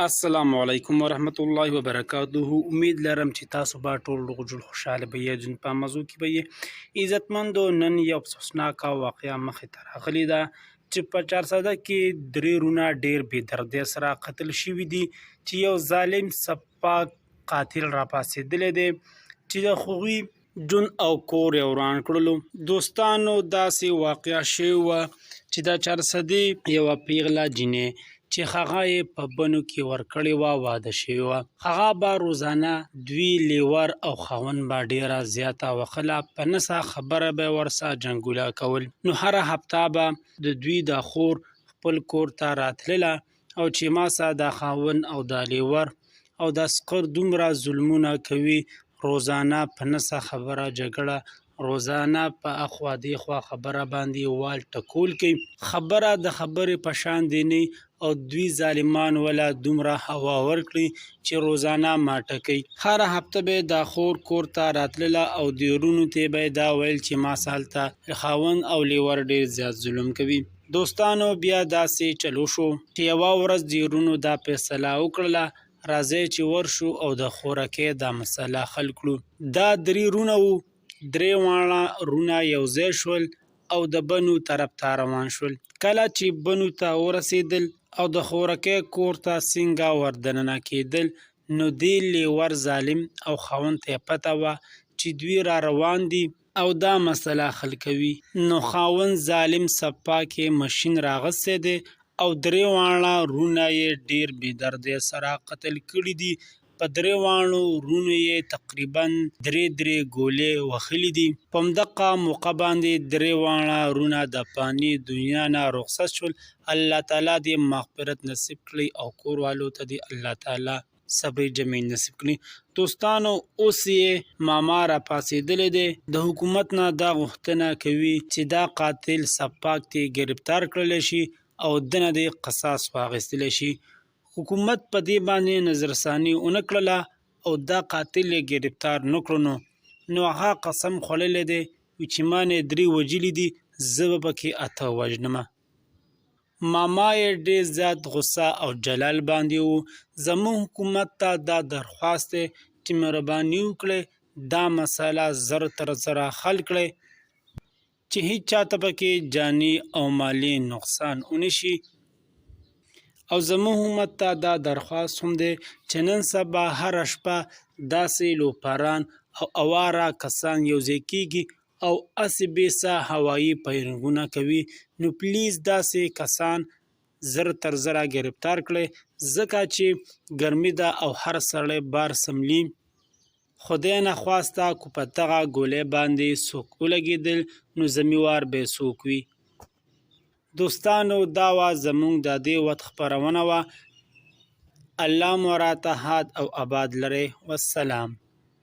السلام علیکم ورحمت الله وبرکاته. امید لرم چې تاسو به ټول روغ جوړ خوشاله به یې. جن په موضوع کې به یې عزتمندو نن یو افسوسناکه واقعه مخې ته راغلې ده چې په چارسده کې درې رونه ډېر بې دردۍ سره قتل شوي دي چې یو ظالم سپاک قاتل را پاڅېدلی دی چې د هغوی جون او کور یې وران کړلو. دوستانو داسې واقعه شوې وه چې د چارسدې یوه پیغله جینۍ چې هغه یې په بنو کې ورکړې وه، واده شوې وه. هغه به روزانه دوی لیور او خاوند به ډېره زیاته وخله، په نسه خبره به یې ورسره جنګونه کول. نو هره هفته به د دوی د خور خپل کور ته راتلله او چې ما سره د خاوند او د لیور او د سقر دومره ظلمونه کوي، روزانه په نسه خبره جګړه، روزانه په اخوا دیخوا خبره باندې وال ټکول کوي. خبره د خبرې په شان دی نه او دوی ظالمان ولا دومره هوا ورکړي چې روزانه ماټه کوي. هره هفته به د خور کور ته راتلله او د ورونو ته به دا ویل چې ما سالته خاوند او لیور ډېر زیات ظلم کوي. دوستانو بیا داسې چلو شو چې یوه ورځ د ورونو دا فیصله وکړله راځئ چې ورشو او د خوراکۍ دا مسله حل کړو. دا درې رونه وو، درې واړه رونه یو ځای شول او د بنو طرف ته روان شول. کله چې بنو ته ورسېدل او د خوراکۍ کور ته څنګه ور دننه کېدل، نو دې لیور ظالم او خاوند ته یې پته وه چې دوی را روان دي او دا مسله حل کوي. نو خاوند ظالم سپاک یې مشین راغستی دی او درې واړه رونه یې ډېر بې دردۍ سره قتل کړي دي. په درې واړو رونو یې تقریبا درې ګولې وهلي دي. په همدغه موقع باندې درې واړه رونه د فاني دنیا نه رخصت شول. الله تعالی دې مغفرت نصیب کړي او کور والو ته دې الله تعالی صبر جمیل نصیب کړي. دوستانو اوس یې ماما را پاڅېدلی دی، د حکومت نه دا غوښتنه کوي چې دا قاتل سپاک ته ګرفتار کړلی شي او دنه دې قصاص واخیستلی شي. حکومت په دې باندې نظرثاني ونه کړله او دا قاتل یې ګرفتار نه کړو. نو هغه قسم خوړلی دی چې ما نه درې وژلي دي، زه به پکې 8 وژنمه. ماما یې ډېر زیات غصه او جلال باندې و. زموږ حکومت ته دا درخواست دی چې مهرباني وکړئ دا مسله زر تر زره حل کړئ چې هیڅ چاته پکې جاني او مالي نقصان ونه شي. او زموږ حکومت ته دا درخواست هم دی چې نن سبا هره شپه داسې لوپاران او اواره کسان یو ځای کېږي او هسې بې ساه هوایي پیرنګونه کوي. نو پلیز داسې کسان زر تر زره ګرفتار کړئ، ځکه چې ګرمي ده او هر سړی بار سملي. خدای نخواسته که په دغه ګولۍ باندې څوک ولګېدل نو ذمهوار به یې څوک وي. دوستانو دا وه زموږ د دې وخت خپرونه وه. الله مو راته ښاد او اباد لرئ. والسلام.